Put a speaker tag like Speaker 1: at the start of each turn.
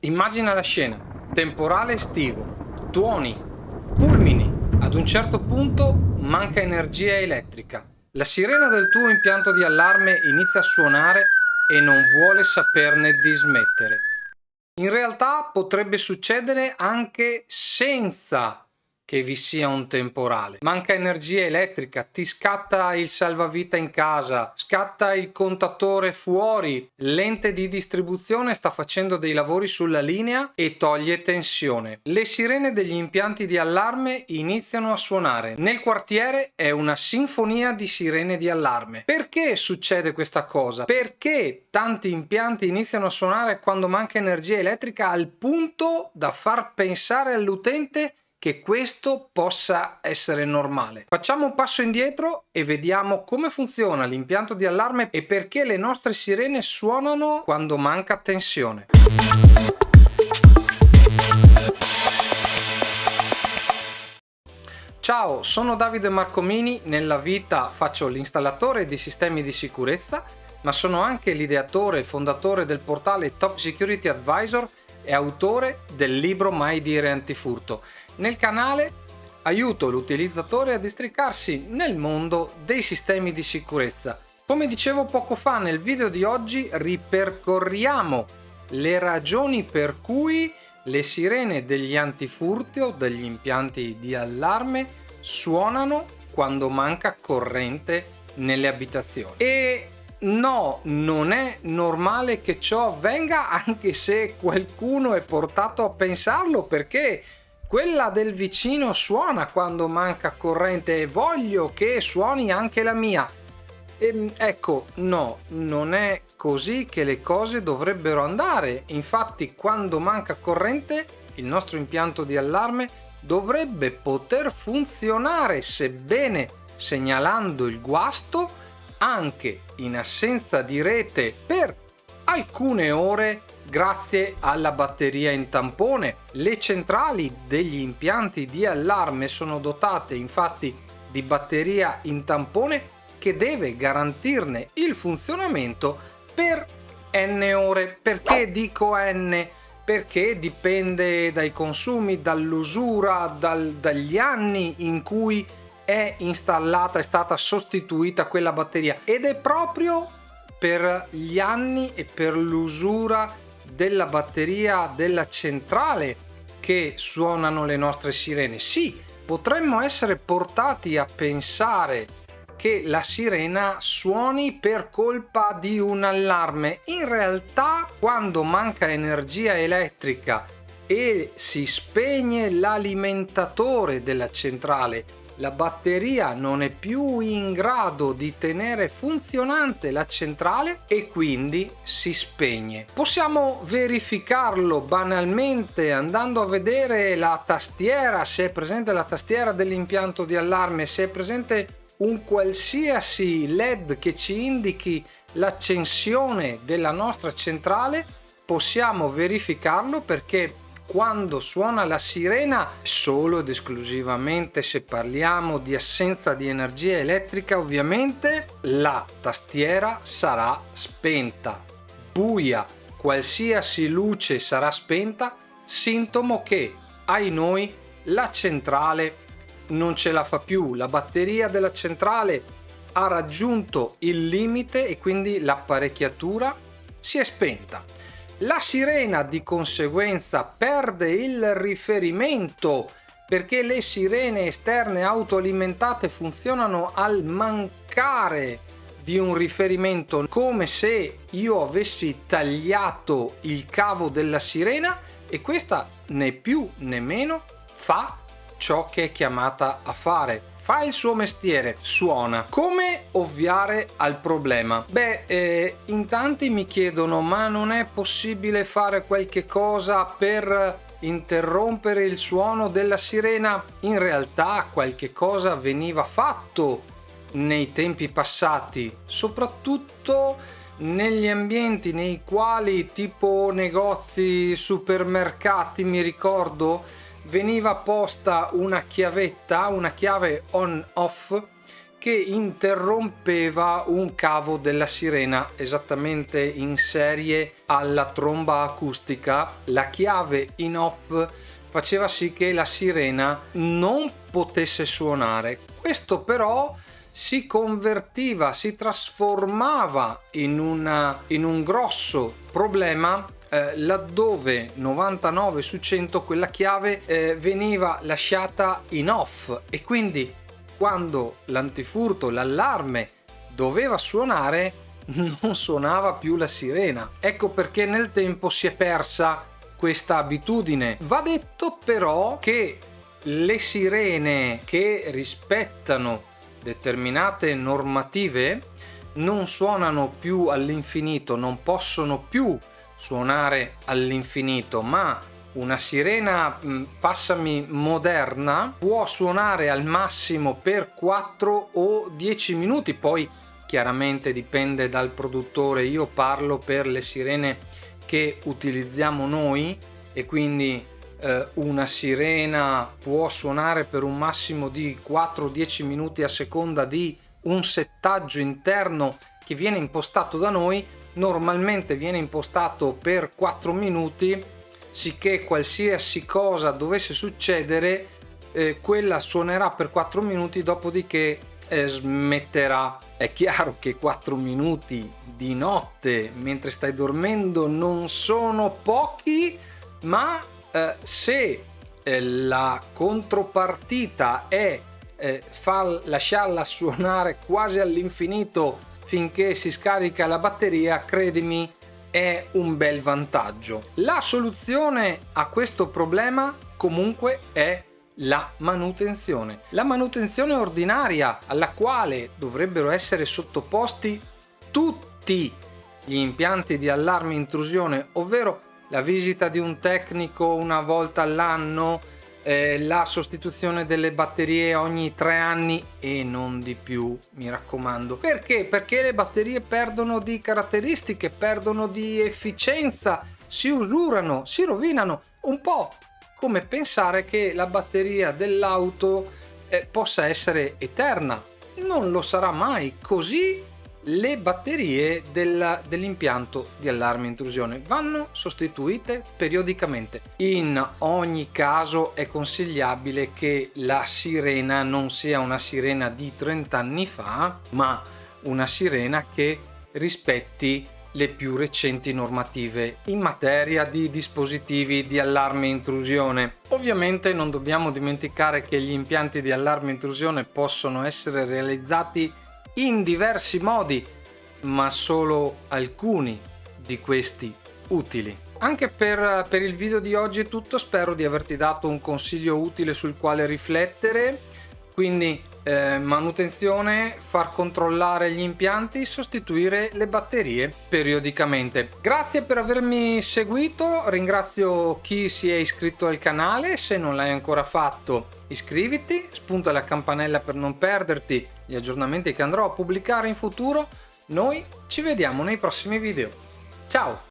Speaker 1: Immagina la scena, temporale estivo, tuoni, fulmini, ad un certo punto manca energia elettrica. La sirena del tuo impianto di allarme inizia a suonare e non vuole saperne di smettere. In realtà potrebbe succedere anche senza che vi sia un temporale. Manca energia elettrica, ti scatta il salvavita in casa, scatta il contatore fuori, l'ente di distribuzione sta facendo dei lavori sulla linea e toglie tensione. Le sirene degli impianti di allarme iniziano a suonare. Nel quartiere è una sinfonia di sirene di allarme. Perché succede questa cosa? Perché tanti impianti iniziano a suonare quando manca energia elettrica al punto da far pensare all'utente che questo possa essere normale. Facciamo un passo indietro e vediamo come funziona l'impianto di allarme e perché le nostre sirene suonano quando manca tensione. Ciao, sono Davide Marcomini, nella vita faccio l'installatore di sistemi di sicurezza, ma sono anche l'ideatore e fondatore del portale Top Security Advisor e autore del libro Mai dire antifurto. Nel canale aiuto l'utilizzatore a districarsi nel mondo dei sistemi di sicurezza. Come dicevo poco fa, nel video di oggi ripercorriamo le ragioni per cui le sirene degli antifurti o degli impianti di allarme suonano quando manca corrente nelle abitazioni. E no, non è normale che ciò avvenga, anche se qualcuno è portato a pensarlo, perché quella del vicino suona quando manca corrente e voglio che suoni anche la mia. Ecco, no, non è così che le cose dovrebbero andare. Infatti, quando manca corrente, il nostro impianto di allarme dovrebbe poter funzionare, sebbene segnalando il guasto anche in assenza di rete per alcune ore grazie alla batteria in tampone. Le centrali degli impianti di allarme sono dotate infatti di batteria in tampone che deve garantirne il funzionamento per n ore. Perché dico n? Perché dipende dai consumi, dall'usura, dagli anni in cui è installata, è stata sostituita quella batteria, ed è proprio per gli anni e per l'usura della batteria della centrale che suonano le nostre sirene. Sì, potremmo essere portati a pensare che la sirena suoni per colpa di un allarme. In realtà, quando manca energia elettrica e si spegne l'alimentatore della centrale, la batteria non è più in grado di tenere funzionante la centrale e quindi si spegne. Possiamo verificarlo banalmente andando a vedere la tastiera, se è presente la tastiera dell'impianto di allarme, se è presente un qualsiasi LED che ci indichi l'accensione della nostra centrale. Possiamo verificarlo perché quando suona la sirena, solo ed esclusivamente se parliamo di assenza di energia elettrica, ovviamente la tastiera sarà spenta, buia, qualsiasi luce sarà spenta, sintomo che, ai noi, la centrale non ce la fa più, la batteria della centrale ha raggiunto il limite e quindi l'apparecchiatura si è spenta. La sirena di conseguenza perde il riferimento perché le sirene esterne autoalimentate funzionano al mancare di un riferimento, come se io avessi tagliato il cavo della sirena, e questa né più né meno fa ciò che è chiamata a fare, fa il suo mestiere, suona. Come ovviare al problema? In tanti mi chiedono: ma non è possibile fare qualche cosa per interrompere il suono della sirena? In realtà qualche cosa veniva fatto nei tempi passati, soprattutto negli ambienti nei quali, tipo negozi, supermercati, mi ricordo, veniva posta una chiavetta, una chiave on off, che interrompeva un cavo della sirena esattamente in serie alla tromba acustica. La chiave in off faceva sì che la sirena non potesse suonare. Questo però si convertiva, si trasformava in un grosso problema laddove 99 su 100 quella chiave veniva lasciata in off, e quindi quando l'antifurto, l'allarme doveva suonare, non suonava più la sirena. Ecco perché nel tempo si è persa questa abitudine. Va detto però che le sirene che rispettano determinate normative non suonano più all'infinito, non possono più suonare all'infinito, ma una sirena, passami, moderna può suonare al massimo per 4 o 10 minuti, poi chiaramente dipende dal produttore. Io parlo per le sirene che utilizziamo noi, e quindi una sirena può suonare per un massimo di 4-10 minuti a seconda di un settaggio interno che viene impostato da noi. Normalmente viene impostato per 4 minuti, sicché qualsiasi cosa dovesse succedere quella suonerà per 4 minuti, dopodiché smetterà. È chiaro che 4 minuti di notte mentre stai dormendo non sono pochi, ma se la contropartita è lasciarla suonare quasi all'infinito finché si scarica la batteria, credimi, è un bel vantaggio. La soluzione a questo problema comunque è la manutenzione ordinaria, alla quale dovrebbero essere sottoposti tutti gli impianti di allarme intrusione, ovvero la visita di un tecnico una volta all'anno, la sostituzione delle batterie ogni 3 anni e non di più, mi raccomando. Perché? Perché le batterie perdono di caratteristiche, perdono di efficienza, si usurano, si rovinano, un po' come pensare che la batteria dell'auto possa essere eterna. Non lo sarà mai. Così le batterie dell'impianto di allarme intrusione vanno sostituite periodicamente. In ogni caso è consigliabile che la sirena non sia una sirena di 30 anni fa, ma una sirena che rispetti le più recenti normative in materia di dispositivi di allarme intrusione. Ovviamente non dobbiamo dimenticare che gli impianti di allarme intrusione possono essere realizzati in diversi modi, ma solo alcuni di questi utili. Anche per il video di oggi è tutto, spero di averti dato un consiglio utile sul quale riflettere. Quindi manutenzione, far controllare gli impianti, sostituire le batterie periodicamente. Grazie per avermi seguito, ringrazio chi si è iscritto al canale. Se non l'hai ancora fatto, iscriviti, spunta la campanella per non perderti gli aggiornamenti che andrò a pubblicare in futuro. Noi ci vediamo nei prossimi video. Ciao!